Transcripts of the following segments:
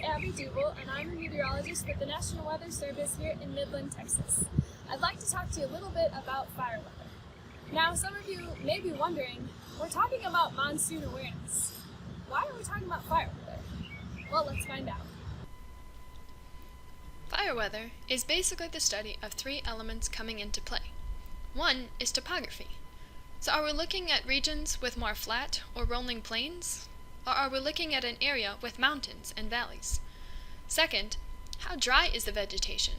Abby Duval, and I'm a meteorologist with the National Weather Service here in Midland, Texas. I'd like to talk to you a little bit about fire weather. Now, some of you may be wondering, we're talking about monsoon awareness. Why are we talking about fire weather? Well, let's find out. Fire weather is basically the study of three elements coming into play. One is topography. So are we looking at regions with more flat or rolling plains? Or are we looking at an area with mountains and valleys? Second, how dry is the vegetation?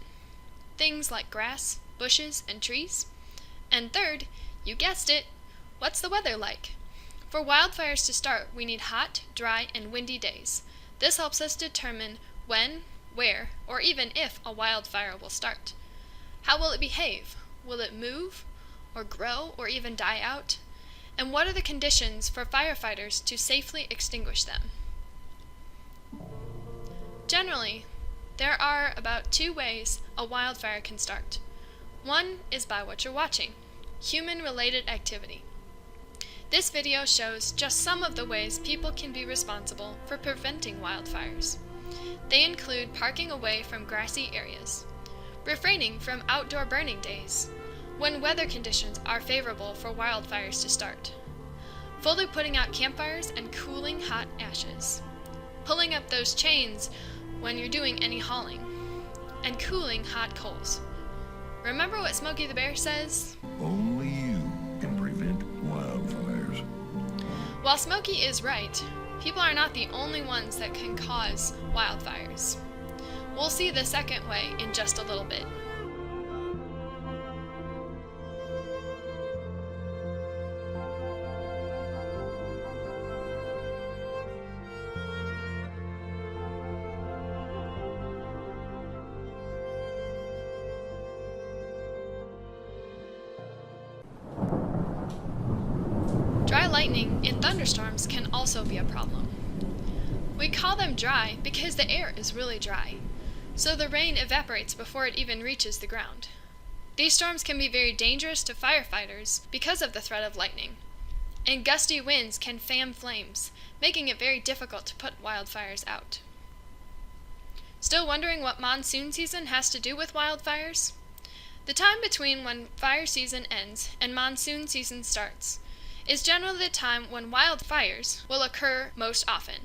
Things like grass, bushes, and trees. And third, you guessed it, what's the weather like? For wildfires to start, we need hot, dry, and windy days. This helps us determine when, where, or even if a wildfire will start. How will it behave? Will it move, or grow, or even die out? And what are the conditions for firefighters to safely extinguish them? Generally, there are about two ways a wildfire can start. One is by what you're watching, human-related activity. This video shows just some of the ways people can be responsible for preventing wildfires. They include parking away from grassy areas, refraining from outdoor burning days, when weather conditions are favorable for wildfires to start, fully putting out campfires and cooling hot ashes, pulling up those chains when you're doing any hauling, and cooling hot coals. Remember what Smokey the Bear says? Only you can prevent wildfires. While Smokey is right, people are not the only ones that can cause wildfires. We'll see the second way in just a little bit. Dry lightning in thunderstorms can also be a problem. We call them dry because the air is really dry, so the rain evaporates before it even reaches the ground. These storms can be very dangerous to firefighters because of the threat of lightning, and gusty winds can fan flames, making it very difficult to put wildfires out. Still wondering what monsoon season has to do with wildfires? The time between when fire season ends and monsoon season starts is generally the time when wildfires will occur most often.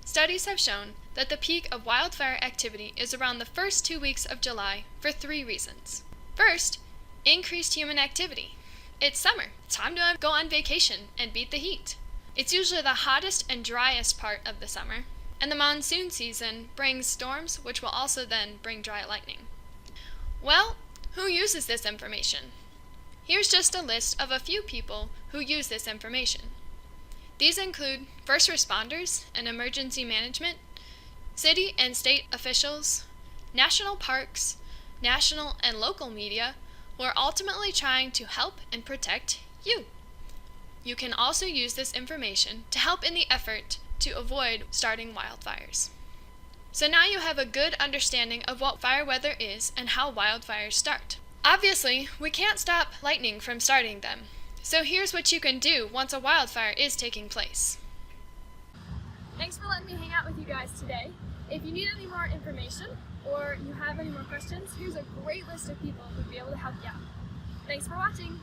Studies have shown that the peak of wildfire activity is around the first 2 weeks of July for 3 reasons. First, increased human activity. It's summer. It's time to go on vacation and beat the heat. It's usually the hottest and driest part of the summer, and the monsoon season brings storms which will also then bring dry lightning. Well, who uses this information? Here's just a list of a few people who use this information. These include first responders and emergency management, city and state officials, national parks, national and local media who are ultimately trying to help and protect you. You can also use this information to help in the effort to avoid starting wildfires. So now you have a good understanding of what fire weather is and how wildfires start. Obviously, we can't stop lightning from starting them. So here's what you can do once a wildfire is taking place. Thanks for letting me hang out with you guys today. If you need any more information or you have any more questions, here's a great list of people who'd be able to help you out. Thanks for watching!